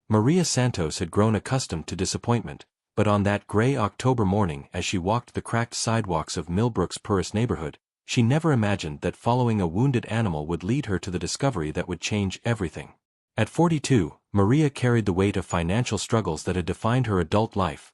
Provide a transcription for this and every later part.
Maria Santos had grown accustomed to disappointment, but on that gray October morning as she walked the cracked sidewalks of Millbrook's poorest neighborhood, she never imagined that following a wounded animal would lead her to the discovery that would change everything. At 42, Maria carried the weight of financial struggles that had defined her adult life.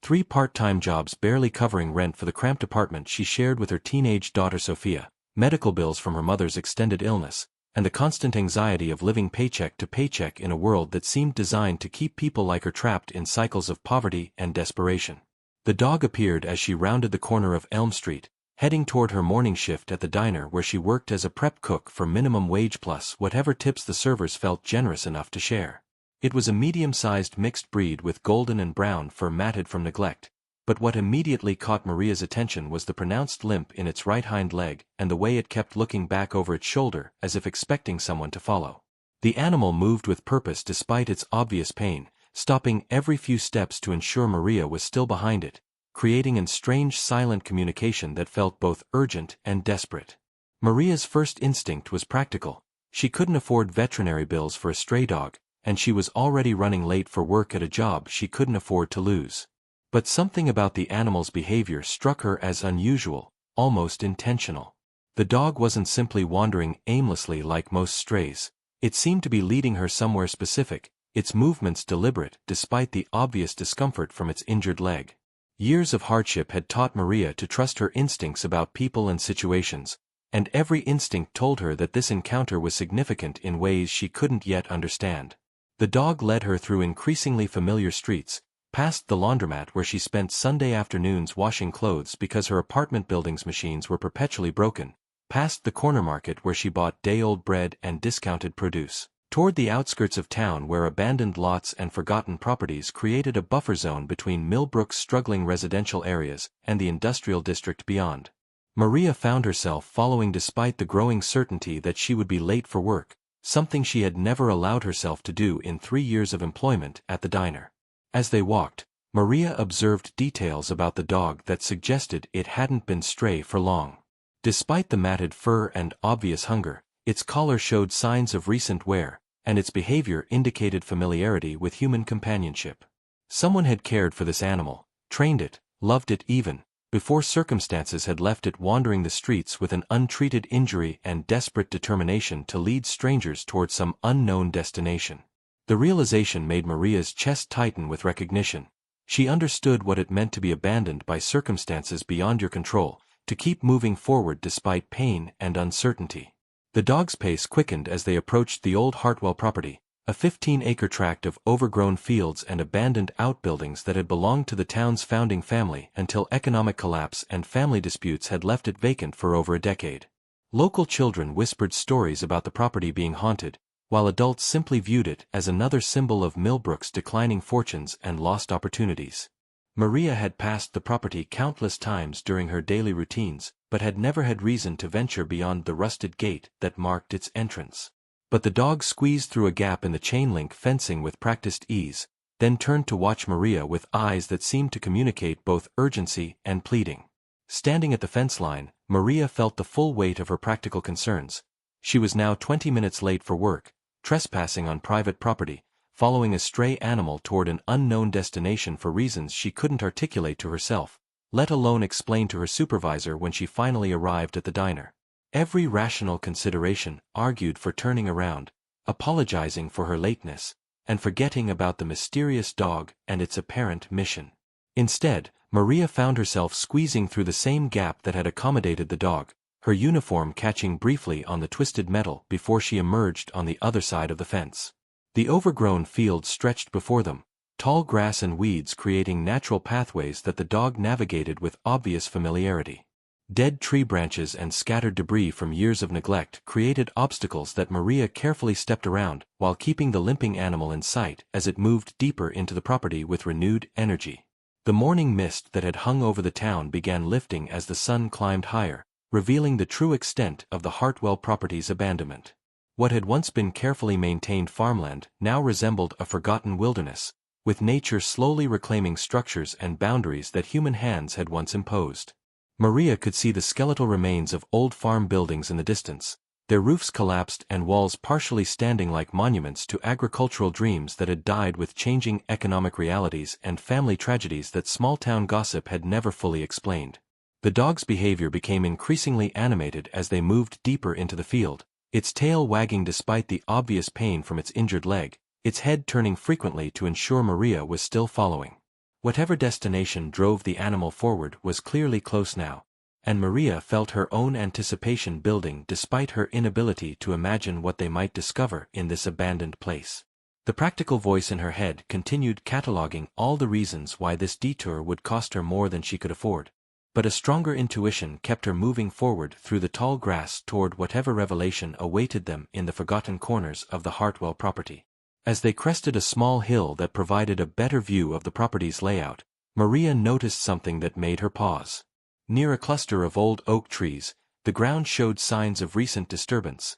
3 part-time jobs barely covering rent for the cramped apartment she shared with her teenage daughter Sophia, medical bills from her mother's extended illness, and the constant anxiety of living paycheck to paycheck in a world that seemed designed to keep people like her trapped in cycles of poverty and desperation. The dog appeared as she rounded the corner of Elm Street, heading toward her morning shift at the diner where she worked as a prep cook for minimum wage plus whatever tips the servers felt generous enough to share. It was a medium-sized mixed breed with golden and brown fur matted from neglect, but what immediately caught Maria's attention was the pronounced limp in its right hind leg and the way it kept looking back over its shoulder as if expecting someone to follow. The animal moved with purpose despite its obvious pain, stopping every few steps to ensure Maria was still behind it, creating a strange silent communication that felt both urgent and desperate. Maria's first instinct was practical. She couldn't afford veterinary bills for a stray dog, and she was already running late for work at a job she couldn't afford to lose. But something about the animal's behavior struck her as unusual, almost intentional. The dog wasn't simply wandering aimlessly like most strays. It seemed to be leading her somewhere specific, its movements deliberate despite the obvious discomfort from its injured leg. Years of hardship had taught Maria to trust her instincts about people and situations, and every instinct told her that this encounter was significant in ways she couldn't yet understand. The dog led her through increasingly familiar streets, past the laundromat where she spent Sunday afternoons washing clothes because her apartment building's machines were perpetually broken, past the corner market where she bought day-old bread and discounted produce, toward the outskirts of town where abandoned lots and forgotten properties created a buffer zone between Millbrook's struggling residential areas and the industrial district beyond. Maria found herself following despite the growing certainty that she would be late for work, something she had never allowed herself to do in 3 years of employment at the diner. As they walked, Maria observed details about the dog that suggested it hadn't been stray for long. Despite the matted fur and obvious hunger, its collar showed signs of recent wear, and its behavior indicated familiarity with human companionship. Someone had cared for this animal, trained it, loved it even, before circumstances had left it wandering the streets with an untreated injury and desperate determination to lead strangers toward some unknown destination. The realization made Maria's chest tighten with recognition. She understood what it meant to be abandoned by circumstances beyond your control, to keep moving forward despite pain and uncertainty. The dog's pace quickened as they approached the old Hartwell property, a 15-acre tract of overgrown fields and abandoned outbuildings that had belonged to the town's founding family until economic collapse and family disputes had left it vacant for over a decade. Local children whispered stories about the property being haunted, while adults simply viewed it as another symbol of Millbrook's declining fortunes and lost opportunities. Maria had passed the property countless times during her daily routines, but had never had reason to venture beyond the rusted gate that marked its entrance. But the dog squeezed through a gap in the chain-link fencing with practiced ease, then turned to watch Maria with eyes that seemed to communicate both urgency and pleading. Standing at the fence line, Maria felt the full weight of her practical concerns. She was now 20 minutes late for work, trespassing on private property, following a stray animal toward an unknown destination for reasons she couldn't articulate to herself, let alone explain to her supervisor when she finally arrived at the diner. Every rational consideration argued for turning around, apologizing for her lateness, and forgetting about the mysterious dog and its apparent mission. Instead, Maria found herself squeezing through the same gap that had accommodated the dog, her uniform catching briefly on the twisted metal before she emerged on the other side of the fence. The overgrown field stretched before them, tall grass and weeds creating natural pathways that the dog navigated with obvious familiarity. Dead tree branches and scattered debris from years of neglect created obstacles that Maria carefully stepped around while keeping the limping animal in sight as it moved deeper into the property with renewed energy. The morning mist that had hung over the town began lifting as the sun climbed higher, revealing the true extent of the Hartwell property's abandonment. What had once been carefully maintained farmland now resembled a forgotten wilderness, with nature slowly reclaiming structures and boundaries that human hands had once imposed. Maria could see the skeletal remains of old farm buildings in the distance, their roofs collapsed and walls partially standing like monuments to agricultural dreams that had died with changing economic realities and family tragedies that small-town gossip had never fully explained. The dog's behavior became increasingly animated as they moved deeper into the field, its tail wagging despite the obvious pain from its injured leg, its head turning frequently to ensure Maria was still following. Whatever destination drove the animal forward was clearly close now, and Maria felt her own anticipation building despite her inability to imagine what they might discover in this abandoned place. The practical voice in her head continued cataloging all the reasons why this detour would cost her more than she could afford. But a stronger intuition kept her moving forward through the tall grass toward whatever revelation awaited them in the forgotten corners of the Hartwell property. As they crested a small hill that provided a better view of the property's layout, Maria noticed something that made her pause. Near a cluster of old oak trees, the ground showed signs of recent disturbance.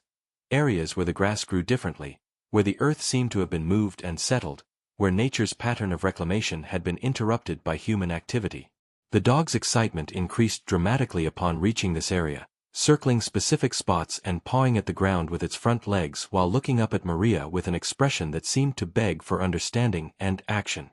Areas where the grass grew differently, where the earth seemed to have been moved and settled, where nature's pattern of reclamation had been interrupted by human activity. The dog's excitement increased dramatically upon reaching this area, circling specific spots and pawing at the ground with its front legs while looking up at Maria with an expression that seemed to beg for understanding and action.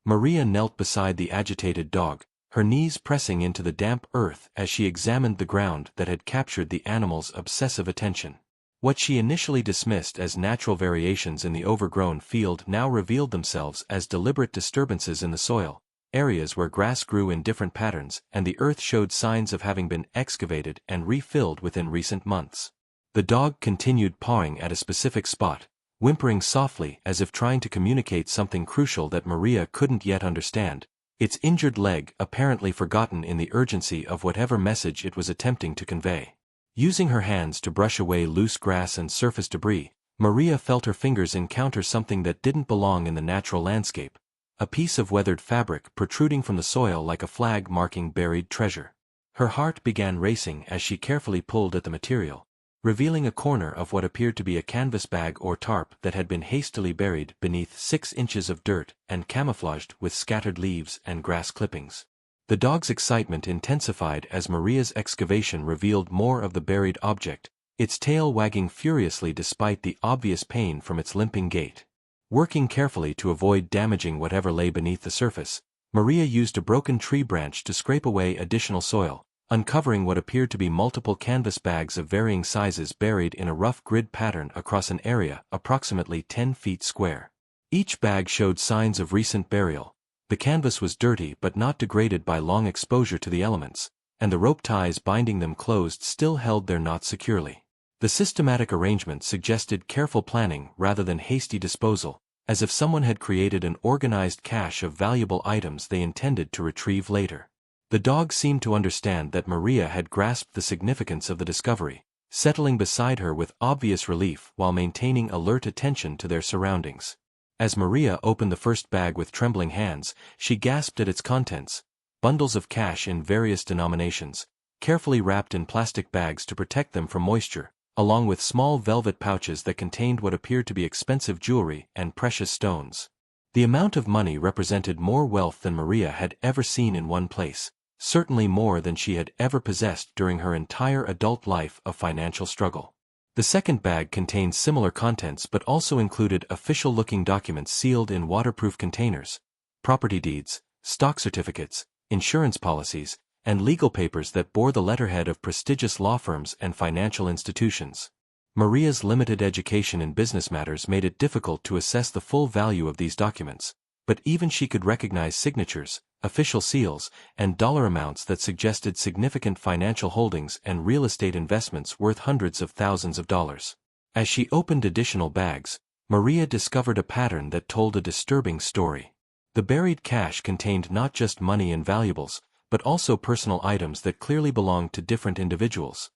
Maria knelt beside the agitated dog, her knees pressing into the damp earth as she examined the ground that had captured the animal's obsessive attention. What she initially dismissed as natural variations in the overgrown field now revealed themselves as deliberate disturbances in the soil, areas where grass grew in different patterns and the earth showed signs of having been excavated and refilled within recent months. The dog continued pawing at a specific spot, whimpering softly as if trying to communicate something crucial that Maria couldn't yet understand, its injured leg apparently forgotten in the urgency of whatever message it was attempting to convey. Using her hands to brush away loose grass and surface debris, Maria felt her fingers encounter something that didn't belong in the natural landscape, a piece of weathered fabric protruding from the soil like a flag marking buried treasure. Her heart began racing as she carefully pulled at the material, revealing a corner of what appeared to be a canvas bag or tarp that had been hastily buried beneath 6 inches of dirt and camouflaged with scattered leaves and grass clippings. The dog's excitement intensified as Maria's excavation revealed more of the buried object, its tail wagging furiously despite the obvious pain from its limping gait. Working carefully to avoid damaging whatever lay beneath the surface, Maria used a broken tree branch to scrape away additional soil, uncovering what appeared to be multiple canvas bags of varying sizes buried in a rough grid pattern across an area approximately 10 feet square. Each bag showed signs of recent burial. The canvas was dirty but not degraded by long exposure to the elements, and the rope ties binding them closed still held their knots securely. The systematic arrangement suggested careful planning rather than hasty disposal, as if someone had created an organized cache of valuable items they intended to retrieve later. The dog seemed to understand that Maria had grasped the significance of the discovery, settling beside her with obvious relief while maintaining alert attention to their surroundings. As Maria opened the first bag with trembling hands, she gasped at its contents, bundles of cash in various denominations, carefully wrapped in plastic bags to protect them from moisture, along with small velvet pouches that contained what appeared to be expensive jewelry and precious stones. The amount of money represented more wealth than Maria had ever seen in one place, certainly more than she had ever possessed during her entire adult life of financial struggle. The second bag contained similar contents but also included official-looking documents sealed in waterproof containers, property deeds, stock certificates, insurance policies, and legal papers that bore the letterhead of prestigious law firms and financial institutions. Maria's limited education in business matters made it difficult to assess the full value of these documents, but even she could recognize signatures, official seals, and dollar amounts that suggested significant financial holdings and real estate investments worth hundreds of thousands of dollars. As she opened additional bags, Maria discovered a pattern that told a disturbing story. The buried cash contained not just money and valuables, but also personal items that clearly belonged to different individuals.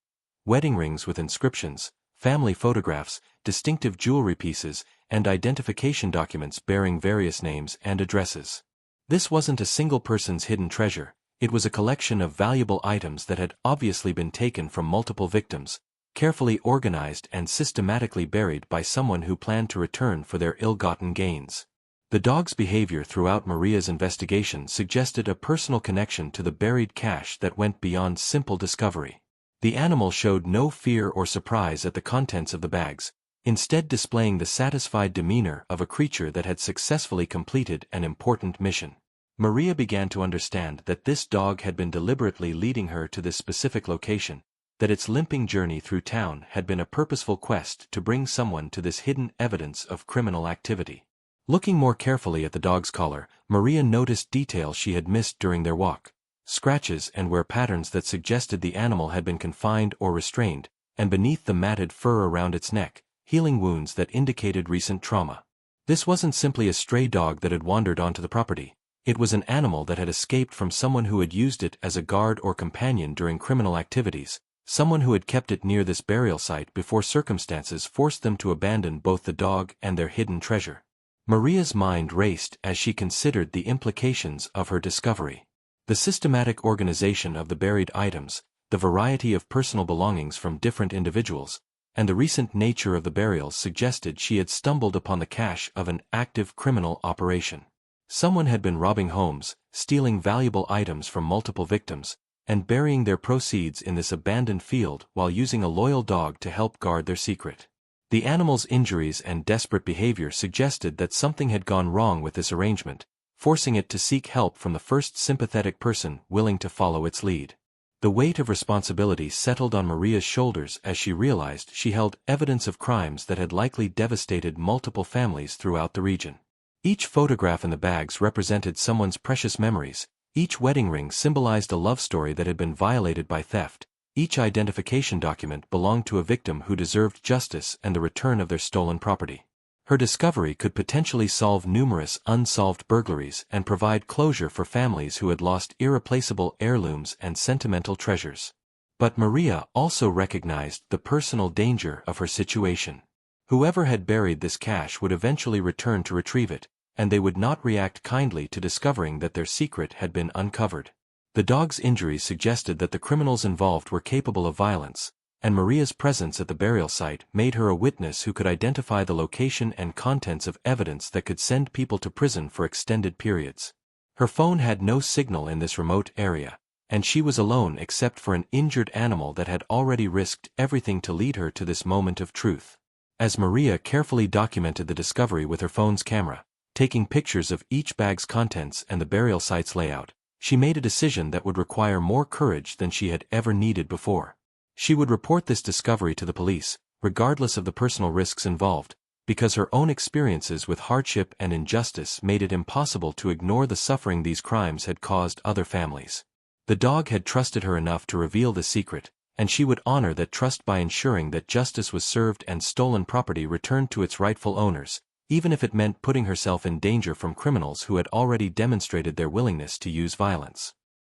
Wedding rings with inscriptions, family photographs, distinctive jewelry pieces, and identification documents bearing various names and addresses. This wasn't a single person's hidden treasure, it was a collection of valuable items that had obviously been taken from multiple victims, carefully organized and systematically buried by someone who planned to return for their ill-gotten gains. The dog's behavior throughout Maria's investigation suggested a personal connection to the buried cash that went beyond simple discovery. The animal showed no fear or surprise at the contents of the bags, instead displaying the satisfied demeanor of a creature that had successfully completed an important mission. Maria began to understand that this dog had been deliberately leading her to this specific location, that its limping journey through town had been a purposeful quest to bring someone to this hidden evidence of criminal activity. Looking more carefully at the dog's collar, Maria noticed details she had missed during their walk: scratches and wear patterns that suggested the animal had been confined or restrained, and beneath the matted fur around its neck, healing wounds that indicated recent trauma. This wasn't simply a stray dog that had wandered onto the property. It was an animal that had escaped from someone who had used it as a guard or companion during criminal activities, someone who had kept it near this burial site before circumstances forced them to abandon both the dog and their hidden treasure. Maria's mind raced as she considered the implications of her discovery. The systematic organization of the buried items, the variety of personal belongings from different individuals, and the recent nature of the burials suggested she had stumbled upon the cache of an active criminal operation. Someone had been robbing homes, stealing valuable items from multiple victims, and burying their proceeds in this abandoned field while using a loyal dog to help guard their secret. The animal's injuries and desperate behavior suggested that something had gone wrong with this arrangement, forcing it to seek help from the first sympathetic person willing to follow its lead. The weight of responsibility settled on Maria's shoulders as she realized she held evidence of crimes that had likely devastated multiple families throughout the region. Each photograph in the bags represented someone's precious memories, each wedding ring symbolized a love story that had been violated by theft, each identification document belonged to a victim who deserved justice and the return of their stolen property. Her discovery could potentially solve numerous unsolved burglaries and provide closure for families who had lost irreplaceable heirlooms and sentimental treasures. But Maria also recognized the personal danger of her situation. Whoever had buried this cache would eventually return to retrieve it, and they would not react kindly to discovering that their secret had been uncovered. The dog's injuries suggested that the criminals involved were capable of violence, and Maria's presence at the burial site made her a witness who could identify the location and contents of evidence that could send people to prison for extended periods. Her phone had no signal in this remote area, and she was alone except for an injured animal that had already risked everything to lead her to this moment of truth. As Maria carefully documented the discovery with her phone's camera, taking pictures of each bag's contents and the burial site's layout, she made a decision that would require more courage than she had ever needed before. She would report this discovery to the police, regardless of the personal risks involved, because her own experiences with hardship and injustice made it impossible to ignore the suffering these crimes had caused other families. The dog had trusted her enough to reveal the secret, and she would honor that trust by ensuring that justice was served and stolen property returned to its rightful owners, even if it meant putting herself in danger from criminals who had already demonstrated their willingness to use violence.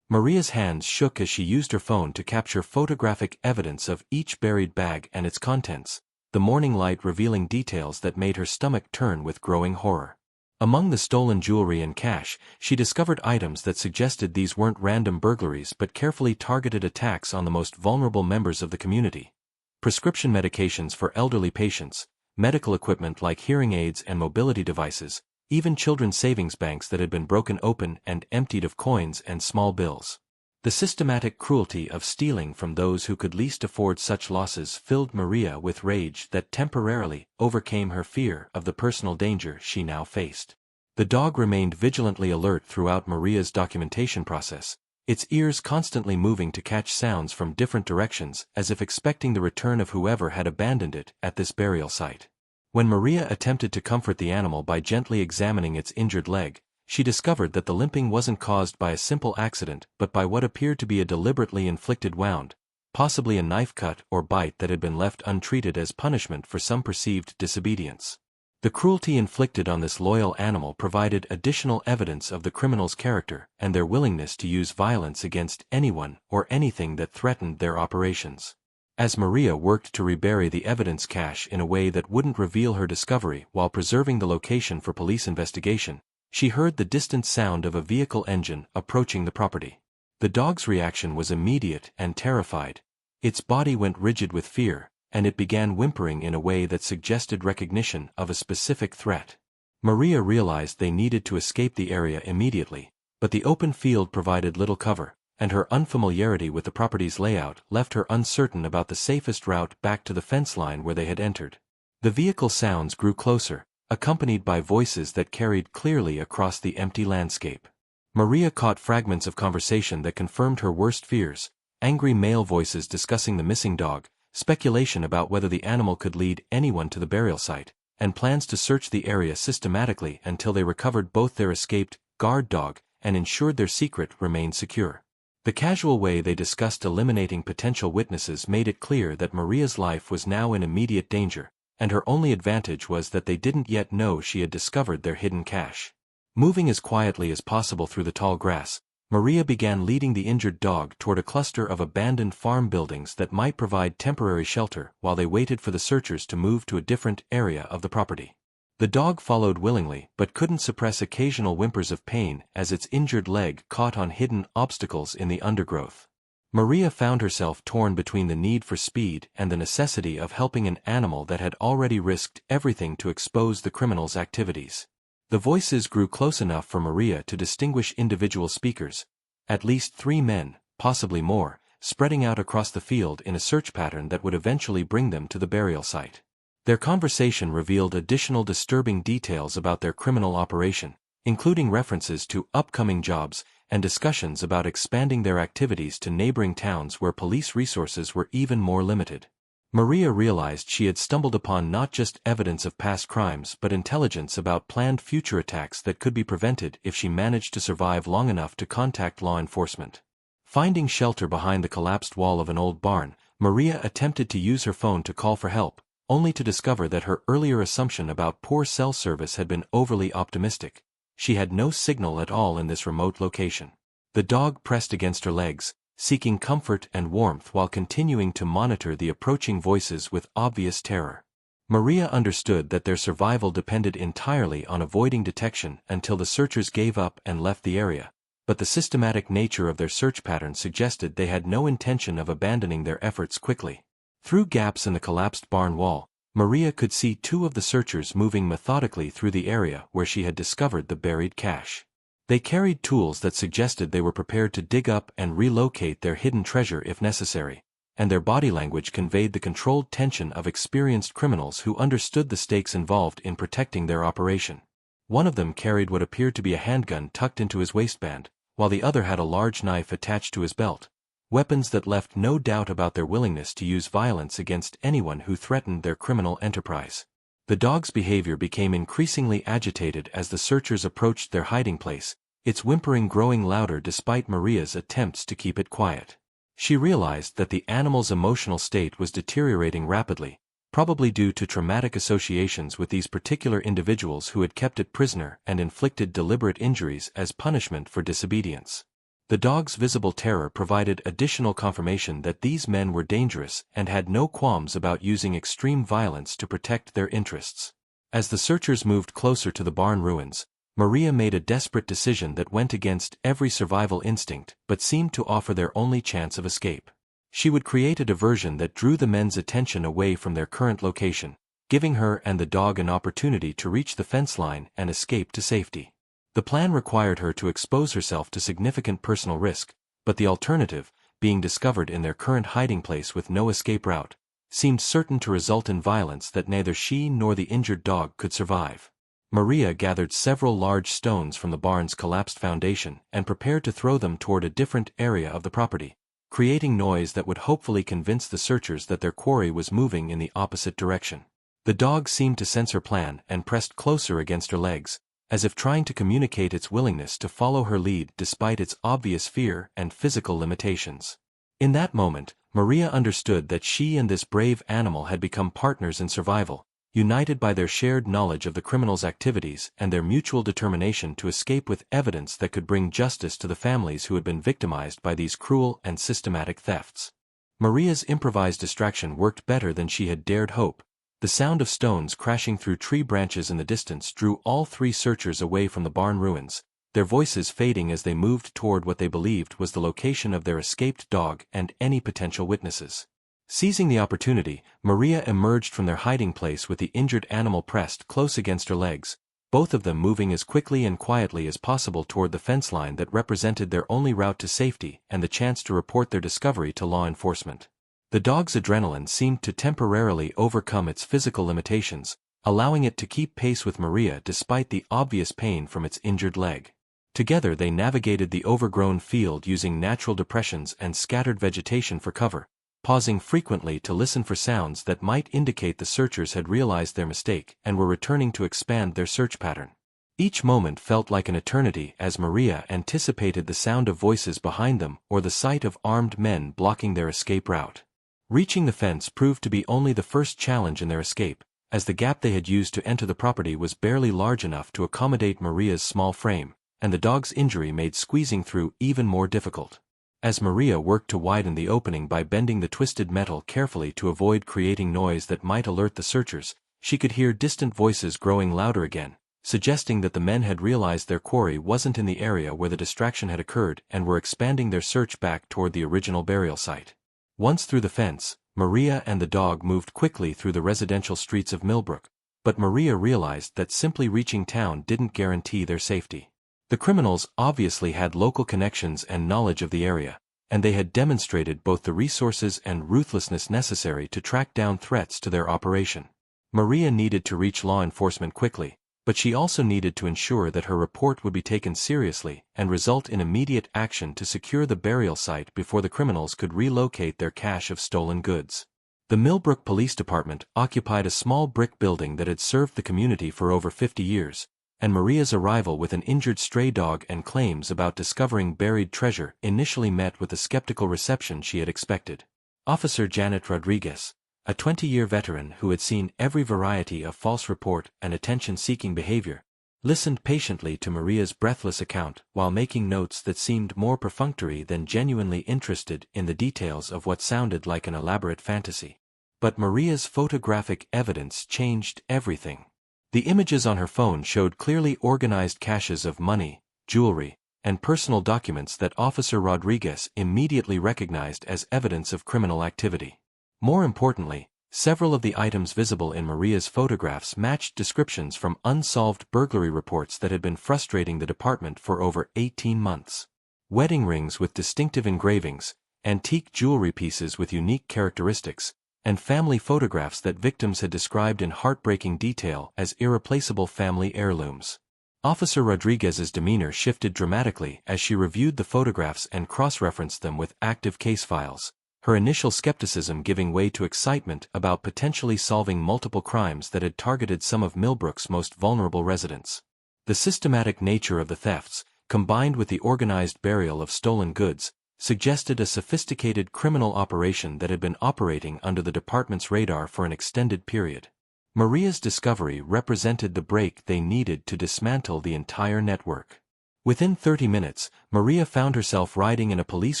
Maria's hands shook as she used her phone to capture photographic evidence of each buried bag and its contents, the morning light revealing details that made her stomach turn with growing horror. Among the stolen jewelry and cash, she discovered items that suggested these weren't random burglaries but carefully targeted attacks on the most vulnerable members of the community. Prescription medications for elderly patients, medical equipment like hearing aids and mobility devices, even children's savings banks that had been broken open and emptied of coins and small bills. The systematic cruelty of stealing from those who could least afford such losses filled Maria with rage that temporarily overcame her fear of the personal danger she now faced. The dog remained vigilantly alert throughout Maria's documentation process, its ears constantly moving to catch sounds from different directions as if expecting the return of whoever had abandoned it at this burial site. When Maria attempted to comfort the animal by gently examining its injured leg, she discovered that the limping wasn't caused by a simple accident but by what appeared to be a deliberately inflicted wound, possibly a knife cut or bite that had been left untreated as punishment for some perceived disobedience. The cruelty inflicted on this loyal animal provided additional evidence of the criminal's character and their willingness to use violence against anyone or anything that threatened their operations. As Maria worked to rebury the evidence cache in a way that wouldn't reveal her discovery while preserving the location for police investigation, she heard the distant sound of a vehicle engine approaching the property. The dog's reaction was immediate and terrified. Its body went rigid with fear, and it began whimpering in a way that suggested recognition of a specific threat. Maria realized they needed to escape the area immediately, but the open field provided little cover, and her unfamiliarity with the property's layout left her uncertain about the safest route back to the fence line where they had entered. The vehicle sounds grew closer, accompanied by voices that carried clearly across the empty landscape. Maria caught fragments of conversation that confirmed her worst fears: angry male voices discussing the missing dog, speculation about whether the animal could lead anyone to the burial site, and plans to search the area systematically until they recovered both their escaped guard dog and ensured their secret remained secure. The casual way they discussed eliminating potential witnesses made it clear that Maria's life was now in immediate danger, and her only advantage was that they didn't yet know she had discovered their hidden cache. Moving as quietly as possible through the tall grass, Maria began leading the injured dog toward a cluster of abandoned farm buildings that might provide temporary shelter while they waited for the searchers to move to a different area of the property. The dog followed willingly but couldn't suppress occasional whimpers of pain as its injured leg caught on hidden obstacles in the undergrowth. Maria found herself torn between the need for speed and the necessity of helping an animal that had already risked everything to expose the criminal's activities. The voices grew close enough for Maria to distinguish individual speakers, at least 3 men, possibly more, spreading out across the field in a search pattern that would eventually bring them to the burial site. Their conversation revealed additional disturbing details about their criminal operation, including references to upcoming jobs and discussions about expanding their activities to neighboring towns where police resources were even more limited. Maria realized she had stumbled upon not just evidence of past crimes but intelligence about planned future attacks that could be prevented if she managed to survive long enough to contact law enforcement. Finding shelter behind the collapsed wall of an old barn, Maria attempted to use her phone to call for help, only to discover that her earlier assumption about poor cell service had been overly optimistic. She had no signal at all in this remote location. The dog pressed against her legs, seeking comfort and warmth while continuing to monitor the approaching voices with obvious terror. Maria understood that their survival depended entirely on avoiding detection until the searchers gave up and left the area, but the systematic nature of their search pattern suggested they had no intention of abandoning their efforts quickly. Through gaps in the collapsed barn wall, Maria could see 2 of the searchers moving methodically through the area where she had discovered the buried cache. They carried tools that suggested they were prepared to dig up and relocate their hidden treasure if necessary, and their body language conveyed the controlled tension of experienced criminals who understood the stakes involved in protecting their operation. One of them carried what appeared to be a handgun tucked into his waistband, while the other had a large knife attached to his belt, weapons that left no doubt about their willingness to use violence against anyone who threatened their criminal enterprise. The dog's behavior became increasingly agitated as the searchers approached their hiding place, its whimpering growing louder despite Maria's attempts to keep it quiet. She realized that the animal's emotional state was deteriorating rapidly, probably due to traumatic associations with these particular individuals who had kept it prisoner and inflicted deliberate injuries as punishment for disobedience. The dog's visible terror provided additional confirmation that these men were dangerous and had no qualms about using extreme violence to protect their interests. As the searchers moved closer to the barn ruins, Maria made a desperate decision that went against every survival instinct but seemed to offer their only chance of escape. She would create a diversion that drew the men's attention away from their current location, giving her and the dog an opportunity to reach the fence line and escape to safety. The plan required her to expose herself to significant personal risk, but the alternative, being discovered in their current hiding place with no escape route, seemed certain to result in violence that neither she nor the injured dog could survive. Maria gathered several large stones from the barn's collapsed foundation and prepared to throw them toward a different area of the property, creating noise that would hopefully convince the searchers that their quarry was moving in the opposite direction. The dog seemed to sense her plan and pressed closer against her legs, as if trying to communicate its willingness to follow her lead despite its obvious fear and physical limitations. In that moment, Maria understood that she and this brave animal had become partners in survival, united by their shared knowledge of the criminal's activities and their mutual determination to escape with evidence that could bring justice to the families who had been victimized by these cruel and systematic thefts. Maria's improvised distraction worked better than she had dared hope. The sound of stones crashing through tree branches in the distance drew all 3 searchers away from the barn ruins, their voices fading as they moved toward what they believed was the location of their escaped dog and any potential witnesses. Seizing the opportunity, Maria emerged from their hiding place with the injured animal pressed close against her legs, both of them moving as quickly and quietly as possible toward the fence line that represented their only route to safety and the chance to report their discovery to law enforcement. The dog's adrenaline seemed to temporarily overcome its physical limitations, allowing it to keep pace with Maria despite the obvious pain from its injured leg. Together they navigated the overgrown field using natural depressions and scattered vegetation for cover, pausing frequently to listen for sounds that might indicate the searchers had realized their mistake and were returning to expand their search pattern. Each moment felt like an eternity as Maria anticipated the sound of voices behind them or the sight of armed men blocking their escape route. Reaching the fence proved to be only the first challenge in their escape, as the gap they had used to enter the property was barely large enough to accommodate Maria's small frame, and the dog's injury made squeezing through even more difficult. As Maria worked to widen the opening by bending the twisted metal carefully to avoid creating noise that might alert the searchers, she could hear distant voices growing louder again, suggesting that the men had realized their quarry wasn't in the area where the distraction had occurred and were expanding their search back toward the original burial site. Once through the fence, Maria and the dog moved quickly through the residential streets of Millbrook, but Maria realized that simply reaching town didn't guarantee their safety. The criminals obviously had local connections and knowledge of the area, and they had demonstrated both the resources and ruthlessness necessary to track down threats to their operation. Maria needed to reach law enforcement quickly, but she also needed to ensure that her report would be taken seriously and result in immediate action to secure the burial site before the criminals could relocate their cache of stolen goods. The Millbrook Police Department occupied a small brick building that had served the community for over 50 years, and Maria's arrival with an injured stray dog and claims about discovering buried treasure initially met with the skeptical reception she had expected. Officer Janet Rodriguez, a 20-year veteran who had seen every variety of false report and attention-seeking behavior, listened patiently to Maria's breathless account while making notes that seemed more perfunctory than genuinely interested in the details of what sounded like an elaborate fantasy. But Maria's photographic evidence changed everything. The images on her phone showed clearly organized caches of money, jewelry, and personal documents that Officer Rodriguez immediately recognized as evidence of criminal activity. More importantly, several of the items visible in Maria's photographs matched descriptions from unsolved burglary reports that had been frustrating the department for over 18 months. Wedding rings with distinctive engravings, antique jewelry pieces with unique characteristics, and family photographs that victims had described in heartbreaking detail as irreplaceable family heirlooms. Officer Rodriguez's demeanor shifted dramatically as she reviewed the photographs and cross-referenced them with active case files, her initial skepticism giving way to excitement about potentially solving multiple crimes that had targeted some of Millbrook's most vulnerable residents. The systematic nature of the thefts, combined with the organized burial of stolen goods, suggested a sophisticated criminal operation that had been operating under the department's radar for an extended period. Maria's discovery represented the break they needed to dismantle the entire network. Within 30 minutes, Maria found herself riding in a police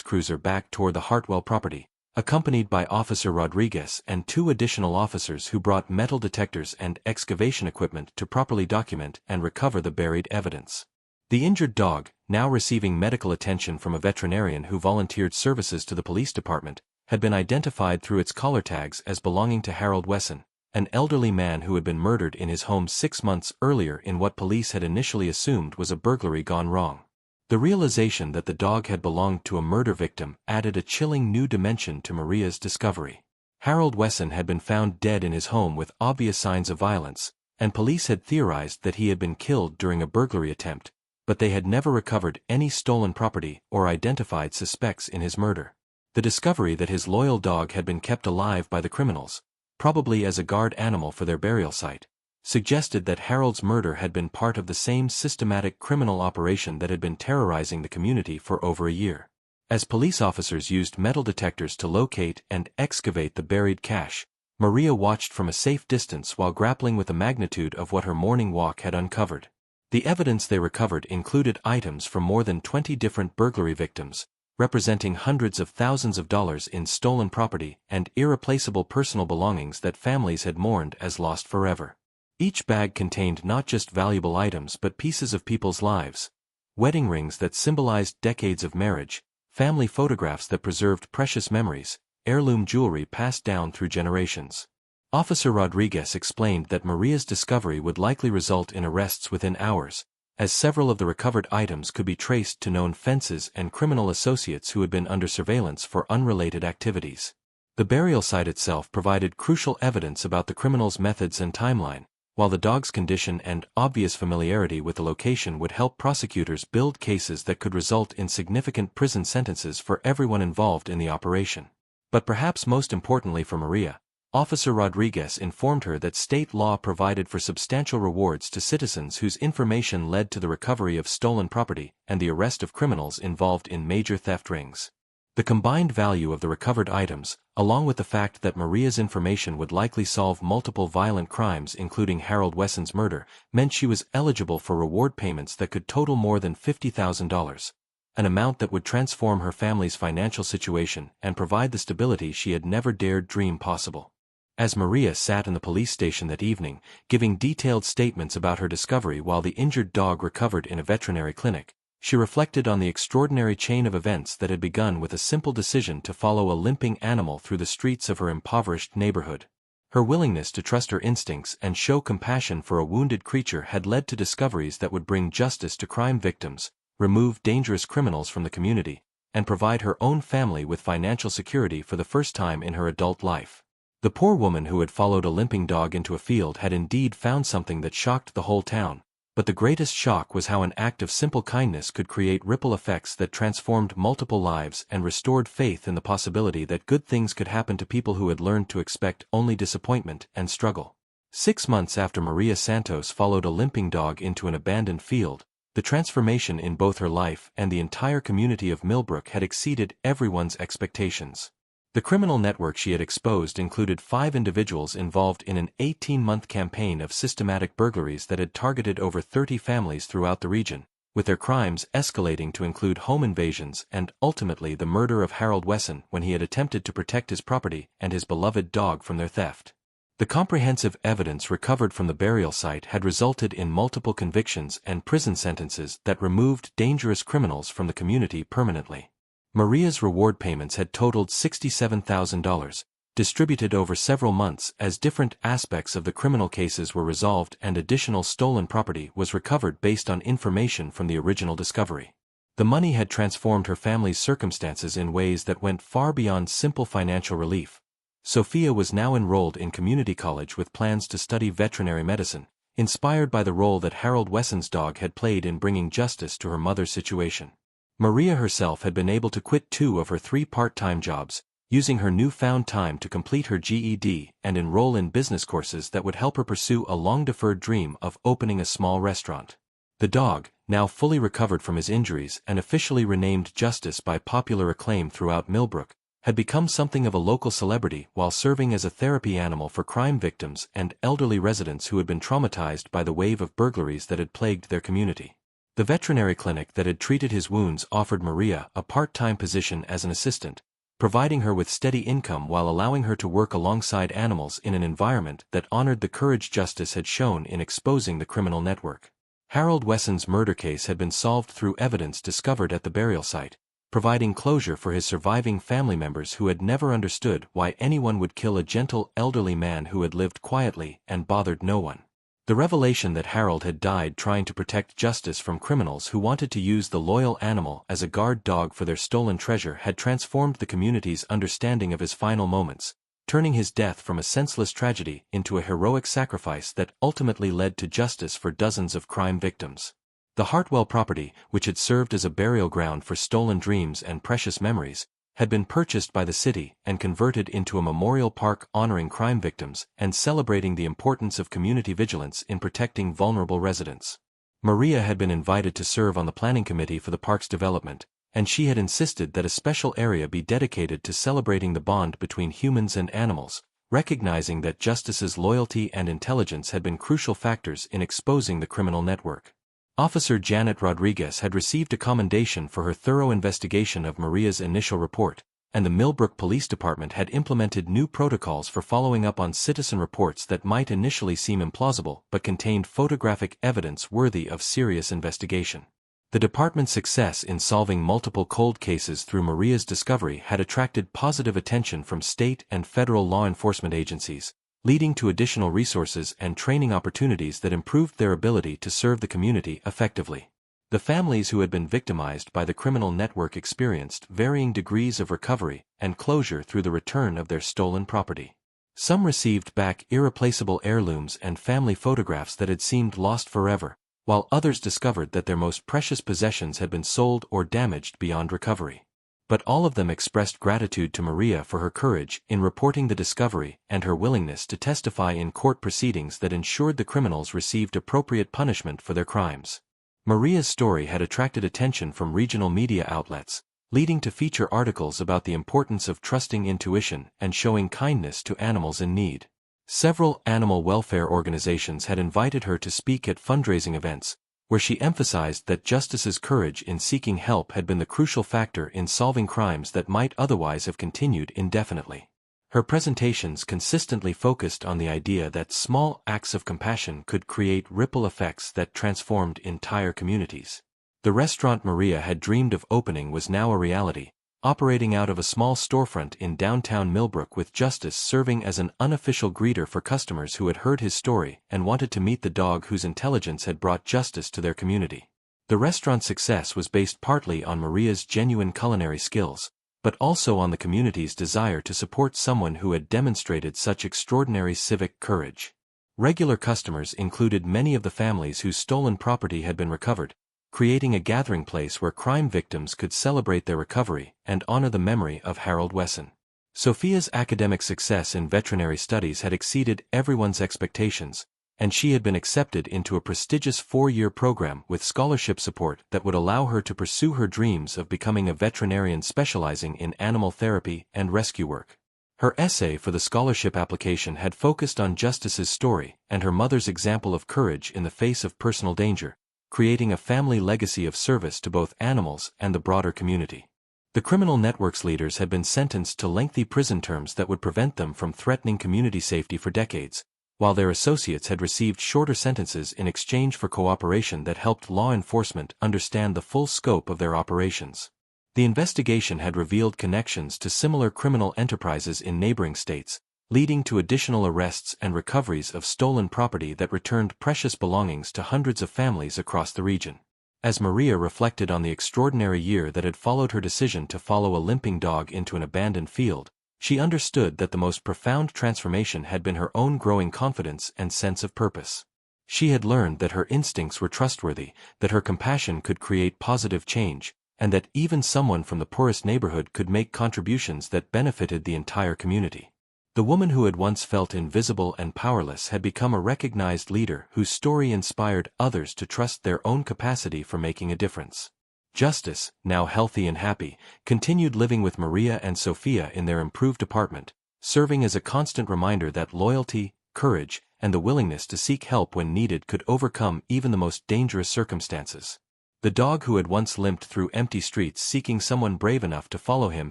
cruiser back toward the Hartwell property, accompanied by Officer Rodriguez and 2 additional officers who brought metal detectors and excavation equipment to properly document and recover the buried evidence. The injured dog, now receiving medical attention from a veterinarian who volunteered services to the police department, had been identified through its collar tags as belonging to Harold Wesson, an elderly man who had been murdered in his home 6 months earlier in what police had initially assumed was a burglary gone wrong. The realization that the dog had belonged to a murder victim added a chilling new dimension to Maria's discovery. Harold Wesson had been found dead in his home with obvious signs of violence, and police had theorized that he had been killed during a burglary attempt, but they had never recovered any stolen property or identified suspects in his murder. The discovery that his loyal dog had been kept alive by the criminals, probably as a guard animal for their burial site, suggested that Harold's murder had been part of the same systematic criminal operation that had been terrorizing the community for over a year. As police officers used metal detectors to locate and excavate the buried cache, Maria watched from a safe distance while grappling with the magnitude of what her morning walk had uncovered. The evidence they recovered included items from more than 20 different burglary victims, representing hundreds of thousands of dollars in stolen property and irreplaceable personal belongings that families had mourned as lost forever. Each bag contained not just valuable items but pieces of people's lives, wedding rings that symbolized decades of marriage, family photographs that preserved precious memories, heirloom jewelry passed down through generations. Officer Rodriguez explained that Maria's discovery would likely result in arrests within hours, as several of the recovered items could be traced to known fences and criminal associates who had been under surveillance for unrelated activities. The burial site itself provided crucial evidence about the criminal's methods and timeline, while the dog's condition and obvious familiarity with the location would help prosecutors build cases that could result in significant prison sentences for everyone involved in the operation. But perhaps most importantly for Maria, Officer Rodriguez informed her that state law provided for substantial rewards to citizens whose information led to the recovery of stolen property and the arrest of criminals involved in major theft rings. The combined value of the recovered items, along with the fact that Maria's information would likely solve multiple violent crimes including Harold Wesson's murder, meant she was eligible for reward payments that could total more than $50,000, an amount that would transform her family's financial situation and provide the stability she had never dared dream possible. As Maria sat in the police station that evening, giving detailed statements about her discovery while the injured dog recovered in a veterinary clinic, she reflected on the extraordinary chain of events that had begun with a simple decision to follow a limping animal through the streets of her impoverished neighborhood. Her willingness to trust her instincts and show compassion for a wounded creature had led to discoveries that would bring justice to crime victims, remove dangerous criminals from the community, and provide her own family with financial security for the first time in her adult life. The poor woman who had followed a limping dog into a field had indeed found something that shocked the whole town, but the greatest shock was how an act of simple kindness could create ripple effects that transformed multiple lives and restored faith in the possibility that good things could happen to people who had learned to expect only disappointment and struggle. 6 months after Maria Santos followed a limping dog into an abandoned field, the transformation in both her life and the entire community of Millbrook had exceeded everyone's expectations. The criminal network she had exposed included 5 individuals involved in an 18-month campaign of systematic burglaries that had targeted over 30 families throughout the region, with their crimes escalating to include home invasions and, ultimately, the murder of Harold Wesson when he had attempted to protect his property and his beloved dog from their theft. The comprehensive evidence recovered from the burial site had resulted in multiple convictions and prison sentences that removed dangerous criminals from the community permanently. Maria's reward payments had totaled $67,000, distributed over several months as different aspects of the criminal cases were resolved and additional stolen property was recovered based on information from the original discovery. The money had transformed her family's circumstances in ways that went far beyond simple financial relief. Sophia was now enrolled in community college with plans to study veterinary medicine, inspired by the role that Harold Wesson's dog had played in bringing justice to her mother's situation. Maria herself had been able to quit 2 of her 3 part-time jobs, using her newfound time to complete her GED and enroll in business courses that would help her pursue a long-deferred dream of opening a small restaurant. The dog, now fully recovered from his injuries and officially renamed Justice by popular acclaim throughout Millbrook, had become something of a local celebrity while serving as a therapy animal for crime victims and elderly residents who had been traumatized by the wave of burglaries that had plagued their community. The veterinary clinic that had treated his wounds offered Maria a part-time position as an assistant, providing her with steady income while allowing her to work alongside animals in an environment that honored the courage Justice had shown in exposing the criminal network. Harold Wesson's murder case had been solved through evidence discovered at the burial site, providing closure for his surviving family members who had never understood why anyone would kill a gentle elderly man who had lived quietly and bothered no one. The revelation that Harold had died trying to protect justice from criminals who wanted to use the loyal animal as a guard dog for their stolen treasure had transformed the community's understanding of his final moments, turning his death from a senseless tragedy into a heroic sacrifice that ultimately led to justice for dozens of crime victims. The Hartwell property, which had served as a burial ground for stolen dreams and precious memories, had been purchased by the city and converted into a memorial park honoring crime victims and celebrating the importance of community vigilance in protecting vulnerable residents. Maria had been invited to serve on the planning committee for the park's development, and she had insisted that a special area be dedicated to celebrating the bond between humans and animals, recognizing that Justice's loyalty and intelligence had been crucial factors in exposing the criminal network. Officer Janet Rodriguez had received a commendation for her thorough investigation of Maria's initial report, and the Millbrook Police Department had implemented new protocols for following up on citizen reports that might initially seem implausible but contained photographic evidence worthy of serious investigation. The department's success in solving multiple cold cases through Maria's discovery had attracted positive attention from state and federal law enforcement agencies, leading to additional resources and training opportunities that improved their ability to serve the community effectively. The families who had been victimized by the criminal network experienced varying degrees of recovery and closure through the return of their stolen property. Some received back irreplaceable heirlooms and family photographs that had seemed lost forever, while others discovered that their most precious possessions had been sold or damaged beyond recovery. But all of them expressed gratitude to Maria for her courage in reporting the discovery and her willingness to testify in court proceedings that ensured the criminals received appropriate punishment for their crimes. Maria's story had attracted attention from regional media outlets, leading to feature articles about the importance of trusting intuition and showing kindness to animals in need. Several animal welfare organizations had invited her to speak at fundraising events, where she emphasized that justice's courage in seeking help had been the crucial factor in solving crimes that might otherwise have continued indefinitely. Her presentations consistently focused on the idea that small acts of compassion could create ripple effects that transformed entire communities. The restaurant Maria had dreamed of opening was now a reality, operating out of a small storefront in downtown Millbrook, with Justice serving as an unofficial greeter for customers who had heard his story and wanted to meet the dog whose intelligence had brought justice to their community. The restaurant's success was based partly on Maria's genuine culinary skills, but also on the community's desire to support someone who had demonstrated such extraordinary civic courage. Regular customers included many of the families whose stolen property had been recovered, creating a gathering place where crime victims could celebrate their recovery and honor the memory of Harold Wesson. Sophia's academic success in veterinary studies had exceeded everyone's expectations, and she had been accepted into a prestigious 4-year program with scholarship support that would allow her to pursue her dreams of becoming a veterinarian specializing in animal therapy and rescue work. Her essay for the scholarship application had focused on Justice's story and her mother's example of courage in the face of personal danger, creating a family legacy of service to both animals and the broader community. The criminal network's leaders had been sentenced to lengthy prison terms that would prevent them from threatening community safety for decades, while their associates had received shorter sentences in exchange for cooperation that helped law enforcement understand the full scope of their operations. The investigation had revealed connections to similar criminal enterprises in neighboring states, leading to additional arrests and recoveries of stolen property that returned precious belongings to hundreds of families across the region. As Maria reflected on the extraordinary year that had followed her decision to follow a limping dog into an abandoned field, she understood that the most profound transformation had been her own growing confidence and sense of purpose. She had learned that her instincts were trustworthy, that her compassion could create positive change, and that even someone from the poorest neighborhood could make contributions that benefited the entire community. The woman who had once felt invisible and powerless had become a recognized leader whose story inspired others to trust their own capacity for making a difference. Justice, now healthy and happy, continued living with Maria and Sophia in their improved apartment, serving as a constant reminder that loyalty, courage, and the willingness to seek help when needed could overcome even the most dangerous circumstances. The dog who had once limped through empty streets seeking someone brave enough to follow him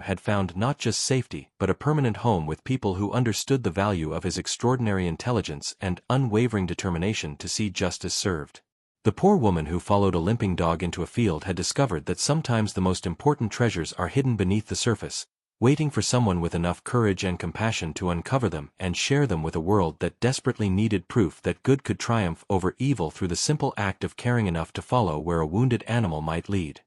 had found not just safety but a permanent home with people who understood the value of his extraordinary intelligence and unwavering determination to see justice served. The poor woman who followed a limping dog into a field had discovered that sometimes the most important treasures are hidden beneath the surface, waiting for someone with enough courage and compassion to uncover them and share them with a world that desperately needed proof that good could triumph over evil through the simple act of caring enough to follow where a wounded animal might lead.